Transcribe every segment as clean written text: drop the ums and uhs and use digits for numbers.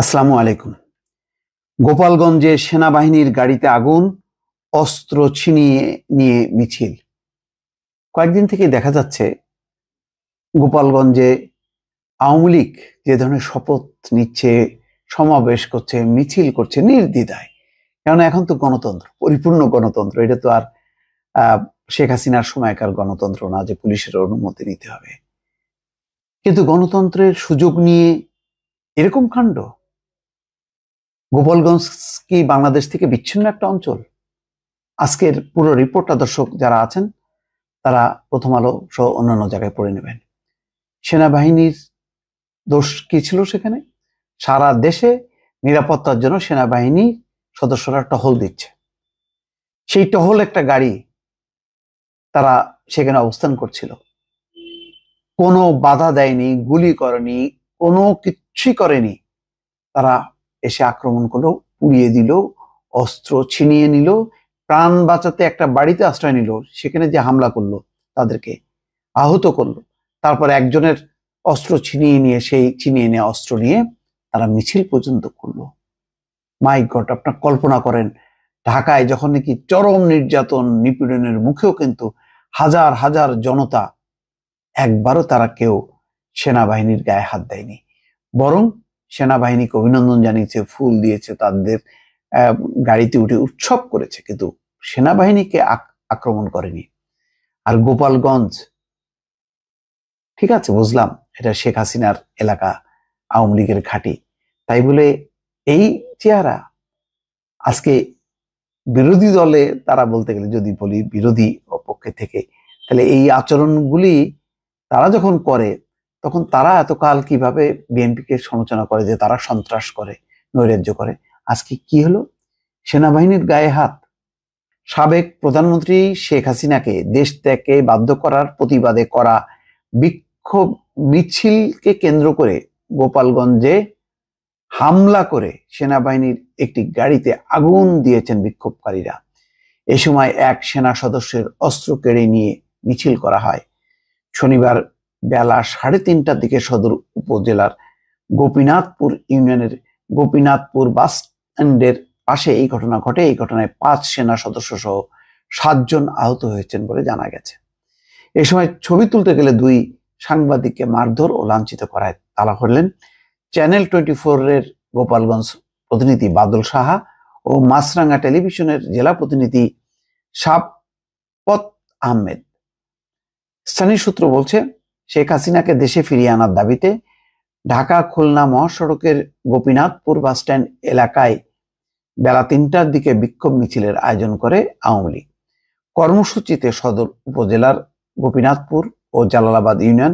আসসালামু আলাইকুম। গোপালগঞ্জে সেনাবাহিনীর গাড়িতে আগুন, অস্ত্র ছিনিয়ে নিয়ে মিছিল। কয়েকদিন থেকে দেখা যাচ্ছে গোপালগঞ্জে আওয়ামী লীগ যে ধরনের শপথ নিচ্ছে, সমাবেশ করছে, মিছিল করছে নির্দ্বিধায়। কেননা এখন তো গণতন্ত্র, পরিপূর্ণ গণতন্ত্র। এটা তো আর শেখ হাসিনার সময়কার গণতন্ত্র না যে পুলিশের অনুমতি নিতে হবে। কিন্তু গণতন্ত্রের সুযোগ নিয়ে এরকম কাণ্ড। গোপালগঞ্জ কি বাংলাদেশ থেকে বিচ্ছিন্ন একটা অঞ্চল? আজকের পুরো রিপোর্টটা দর্শক যারা আছেন তারা প্রথম আলো সহ অন্যান্য জায়গায় পড়ে নেবেন। সেনাবাহিনীর দোষ কি ছিল সেখানে? সারা দেশে নিরাপত্তার জন্য সেনাবাহিনী সদস্যরা টহল দিচ্ছে। সেই টহল একটা গাড়ি তারা সেখানে অবস্থান করছিল, কোনো বাধা দেয়নি, গুলি করেনি, কোনো কিচ্ছুই করেনি। তারা এসে আক্রমণ করলো, পুড়িয়ে দিল, অস্ত্র ছিনিয়ে নিল, প্রাণ বাঁচাতে একটা বাড়িতে আশ্রয় নিল, সেখানে যে হামলা করলো, তাদেরকে আহত করলো। তারপর একজনের অস্ত্র ছিনিয়ে নেওয়া অস্ত্র নিয়ে তারা মিছিল পর্যন্ত করলো। মাই গড, আপনার কল্পনা করেন ঢাকায় যখন নাকি চরম নির্যাতন নিপীড়নের মুখেও কিন্তু হাজার হাজার জনতা, একবারও তারা কেউ সেনাবাহিনীর গায়ে হাত দেয়নি, বরং সেনাবাহিনীকে অভিনন্দন জানিয়েছে, ফুল দিয়েছে, তাদের গাড়িতে উঠে উৎসব করেছে, কিন্তু সেনাবাহিনীকে আক্রমণ করেনি। আর গোপালগঞ্জ, ঠিক আছে বুঝলাম এটা শেখ হাসিনার এলাকা, আওয়ামী লীগের ঘাঁটি, তাই বলে এই চেহারা। আজকে বিরোধী দলে তারা বলতে গেলে, যদি বলি বিরোধী পক্ষে থেকে, তাহলে এই আচরণগুলি তারা যখন করে তখন তারা এতকাল কিভাবে বিএনপিকে সমালোচনা করে যে তারা সন্ত্রাস করে, নৈরাজ্য করে। আজকে কি হলো? সেনাবাহিনীর গায়ে হাত। সাবেক প্রধানমন্ত্রী শেখ হাসিনাকে দেশ ত্যাগে বাধ্য করার প্রতিবাদে করা বিক্ষোভ মিছিলকে কেন্দ্র করে গোপালগঞ্জে হামলা করে সেনাবাহিনীর একটি গাড়িতে আগুন দিয়েছেন বিক্ষোভকারীরা। এ সময় এক সেনা সদস্যের অস্ত্র কেড়ে নিয়ে মিছিল করা হয়। শনিবার বেলা 3:30টার দিকে সদর উপজেলার গোপীনাথপুর ইউনিয়নের গোপীনাথপুর বাস স্ট্যান্ডের পাশে এই ঘটনা ঘটে। এই ঘটনায় 5 সেনা সদস্য সহ 7 জন আহত হয়েছেন বলে জানা গেছে। এ সময় ছবি তুলতে গেলে 2 সাংবাদিককে মারধর ও লাঞ্ছিত করায় তালা হলেন চ্যানেল 24 এর গোপালগঞ্জ প্রতিনিধি বাদল সাহা ও মাছরাঙ্গা টেলিভিশনের জেলা প্রতিনিধি শাবকত আহমেদ। স্থানীয় সূত্র বলছে, শেখ হাসিনাকে দেশে ফিরিয়ে আনার দাবিতে ঢাকা খুলনা মহাসড়কের গোপীনাথপুর বাসস্ট্যান্ড এলাকায় বেলা 3টার দিকে বিক্ষোভ মিছিলের আয়োজন করে আওয়ামী লীগ। কর্মসূচিতে সদর উপজেলার গোপীনাথপুর ও জালালাবাদ ইউনিয়ন,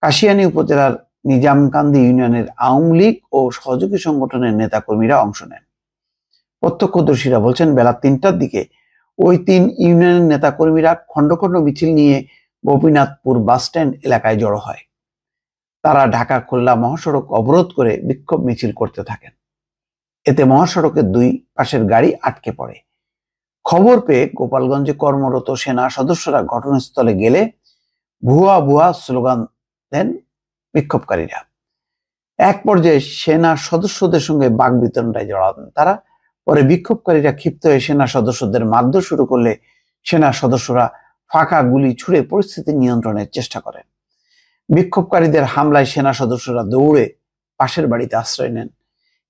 কাশিয়ানী উপজেলার নিজামকান্দি ইউনিয়নের আওয়ামী লীগ ও সহযোগী সংগঠনের নেতাকর্মীরা অংশ নেন। প্রত্যক্ষদর্শীরা বলছেন, বেলা 3টার দিকে ওই 3 ইউনিয়নের নেতাকর্মীরা খন্ড খন্ড মিছিল নিয়ে গোপীনাথপুর বাসস্ট্যান্ড এলাকায় জড়ো হয়। তারা ঢাকা খুলনা মহাসড়ক অবরোধ করে বিক্ষোভ মিছিল করতে থাকেন। এতে মহাসড়কের 2 পাশের গাড়ি আটকে পড়ে। খবর পেয়ে গোপালগঞ্জে কর্মরত সেনা সদস্যরা ঘটনাস্থলে গেলে ভুয়া ভুয়া স্লোগান দেন বিক্ষোভকারীরা। এক পর্যায়ে সেনা সদস্যদের সঙ্গে বাকবিতণ্ডায় জড়ান তারা। পরে বিক্ষোভকারীরা ক্ষিপ্ত হয়ে সেনা সদস্যদের মারধর শুরু করলে সেনা সদস্যরা ফাঁকা গুলি ছুড়ে পরিস্থিতি নিয়ন্ত্রণের চেষ্টা করেন। বিক্ষোভকারীদের হামলায় সেনা সদস্যরা দৌড়ে পাশের বাড়িতে আশ্রয় নেন।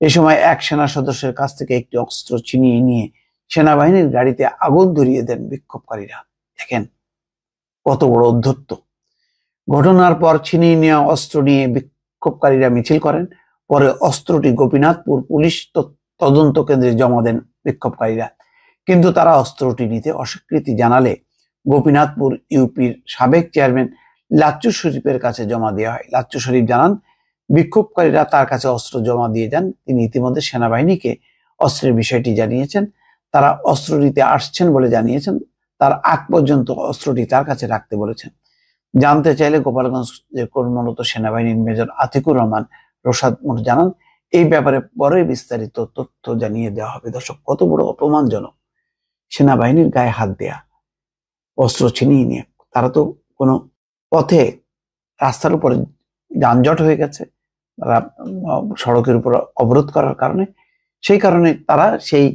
এ সময় এক সেনা সদস্যের কাছ থেকে একটি অস্ত্র ছিনিয়ে নিয়ে সেনাবাহিনীর গাড়িতে আগুন ধরিয়ে দেন বিক্ষোভকারীরা। দেখেন কত বড় অধ্যত্ত। ঘটনার পর ছিনিয়ে নেওয়া অস্ত্র নিয়ে বিক্ষোভকারীরা মিছিল করেন। পরে অস্ত্রটি গোপীনাথপুর পুলিশ তদন্ত কেন্দ্রে জমা দেন বিক্ষোভকারীরা, কিন্তু তারা অস্ত্রটি নিতে অস্বীকৃতি জানালে গোপীনাথপুর ইউপির সাবেক চেয়ারম্যান লাচ্চু শরীফের কাছে জমা দেওয়া হয়। লাচ্চু শরীফ জানান, বিক্ষোভকারীরা তার কাছে অস্ত্র জমা দিয়ে যান। তিনি ইতিমধ্যে সেনাবাহিনীকে অস্ত্রের বিষয়টি জানিয়েছেন। তারা অস্ত্র নিতে আসছেন বলে জানিয়েছেন। তার আগ পর্যন্ত অস্ত্রটি তার কাছে রাখতে বলেছেন। জানতে চাইলে গোপালগঞ্জের কর্মরত সেনাবাহিনীর মেজর আতিকুর রহমান রশাদ জানান, এই ব্যাপারে পরে বিস্তারিত তথ্য জানিয়ে দেওয়া হবে। দর্শক, কত বড় অপমানজনক! সেনাবাহিনীর গায়ে হাত দেয়া, অস্ত্র ছিনিয়ে নিয়ে। তারা তো কোনো পথে, রাস্তার উপরে যানজট হয়ে গেছে, তারা সড়কের উপর অবরোধ করার কারণে, সেই কারণে তারা সেই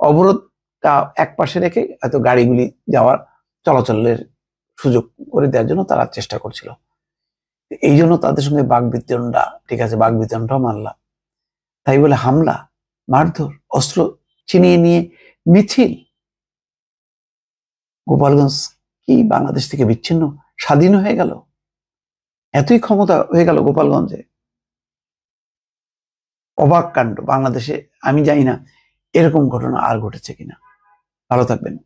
অবরোধটা এক পাশে রেখে হয়তো গাড়িগুলি যাওয়ার চলাচলের সুযোগ করে দেওয়ার জন্য তারা চেষ্টা করছিল। এই জন্য তাদের সঙ্গে বাকবিতণ্ডা, ঠিক আছে, বাকবিতণ্ডাও মানলাম, তাই বলে হামলা, মারধর, অস্ত্র ছিনিয়ে নিয়ে মিছিল। গোপালগঞ্জ কি বাংলাদেশ থেকে বিচ্ছিন্ন, স্বাধীন হয়ে গেল? এতই ক্ষমতা হয়ে গেল গোপালগঞ্জে? অবাক কাণ্ড। বাংলাদেশে আমি জানি না এরকম ঘটনা আর ঘটেছে কিনা। ভালো থাকবেন।